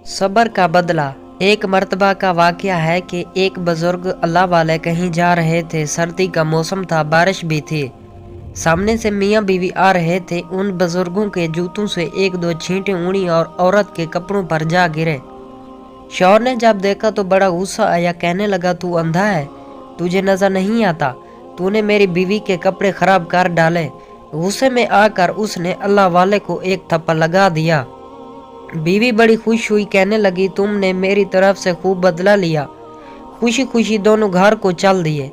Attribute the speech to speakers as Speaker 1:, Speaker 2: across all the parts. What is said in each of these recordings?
Speaker 1: सब्र का बदला। एक मर्तबा का वाकया है कि एक बुजुर्ग अल्लाह वाले कहीं जा रहे थे। सर्दी का मौसम था, बारिश भी थी। सामने से मियाँ बीवी आ रहे थे। उन बुजुर्गों के जूतों से एक दो छींटे उड़ी और औरत के कपड़ों पर जा गिरे। शौहर ने जब देखा तो बड़ा गुस्सा आया। कहने लगा, तू अंधा है, तुझे नजर नहीं आता? तूने मेरी बीवी के कपड़े खराब कर डाले। गुस्से में आकर उसने अल्लाह वाले को एक थप्पड़ लगा दिया। बीवी बड़ी खुश हुई, कहने लगी, तुमने मेरी तरफ से खूब बदला लिया। खुशी खुशी दोनों घर को चल दिए।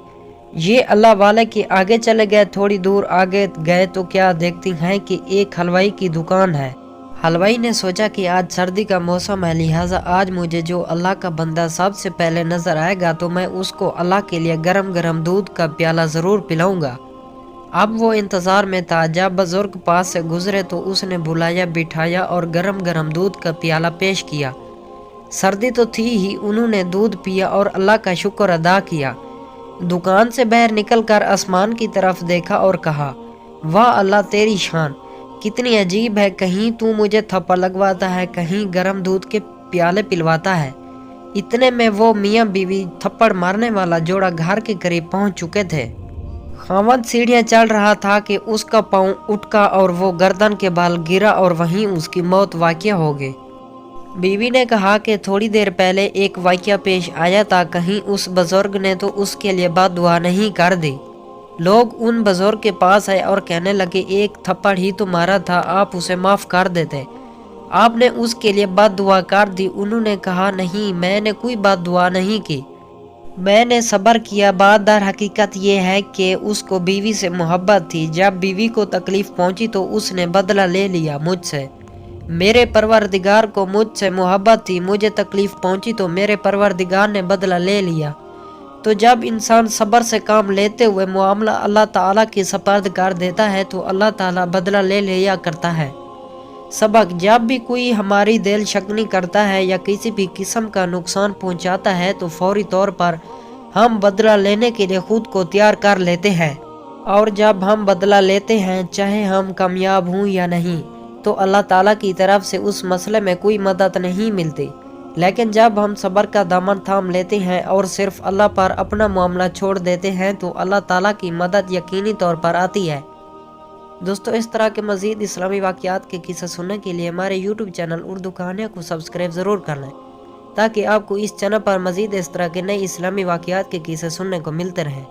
Speaker 1: ये अल्लाह वाले के आगे चले गए। थोड़ी दूर आगे गए तो क्या देखती हैं कि एक हलवाई की दुकान है। हलवाई ने सोचा कि आज सर्दी का मौसम है, लिहाजा आज मुझे जो अल्लाह का बंदा सबसे पहले नजर आएगा तो मैं उसको अल्लाह के लिए गरम गरम दूध का प्याला जरूर पिलाऊंगा। अब वो इंतज़ार में था। जब बुजुर्ग पास से गुजरे तो उसने बुलाया, बिठाया और गरम गरम दूध का प्याला पेश किया। सर्दी तो थी ही, उन्होंने दूध पिया और अल्लाह का शुक्र अदा किया। दुकान से बाहर निकलकर आसमान की तरफ देखा और कहा, वाह अल्लाह तेरी शान कितनी अजीब है। कहीं तू मुझे थप्पड़ लगवाता है, कहीं गरम दूध के प्याले पिलवाता है। इतने में वो मियाँ बीवी थप्पड़ मारने वाला जोड़ा घर के करीब पहुंच चुके थे। खावंद सीढ़ियां चल रहा था कि उसका पांव उठका और वो गर्दन के बाल गिरा और वहीं उसकी मौत वाक़या हो गई। बीवी ने कहा कि थोड़ी देर पहले एक वाक़या पेश आया था, कहीं उस बुजुर्ग ने तो उसके लिए बद्दुआ नहीं कर दी। लोग उन बुजुर्ग के पास आए और कहने लगे, एक थप्पड़ ही तो मारा था, आप उसे माफ़ कर देते, आपने उसके लिए बद्दुआ कर दी। उन्होंने कहा, नहीं, मैंने कोई बद्दुआ नहीं की, मैंने सब्र किया। बात दर हकीकत ये है कि उसको बीवी से मोहब्बत थी। जब बीवी को तकलीफ पहुंची तो उसने बदला ले लिया मुझसे। मेरे परवरदिगार को मुझसे मोहब्बत थी, मुझे तकलीफ पहुंची तो मेरे परवरदिगार ने बदला ले लिया। तो जब इंसान सब्र से काम लेते हुए मामला अल्लाह ताला के सपर्द कर देता है तो अल्लाह ताला बदला ले लिया करता है। सबक, जब भी कोई हमारी दिल शक्नी करता है या किसी भी किस्म का नुकसान पहुंचाता है तो फौरी तौर पर हम बदला लेने के लिए खुद को तैयार कर लेते हैं। और जब हम बदला लेते हैं, चाहे हम कामयाब हों या नहीं, तो अल्लाह ताला की तरफ से उस मसले में कोई मदद नहीं मिलती। लेकिन जब हम सब्र का दामन थाम लेते हैं और सिर्फ अल्लाह पर अपना मामला छोड़ देते हैं तो अल्लाह ताला की मदद यकीनी तौर पर आती है। दोस्तों, इस तरह के मज़ीद इस्लामी वाक़यात के किस्से सुनने के लिए हमारे यूट्यूब चैनल उर्दू कहानियों को सब्सक्राइब ज़रूर कर लें, ताकि आपको इस चैनल पर मज़ीद इस तरह के नए इस्लामी वाक़यात के किस्से सुनने को मिलते रहें।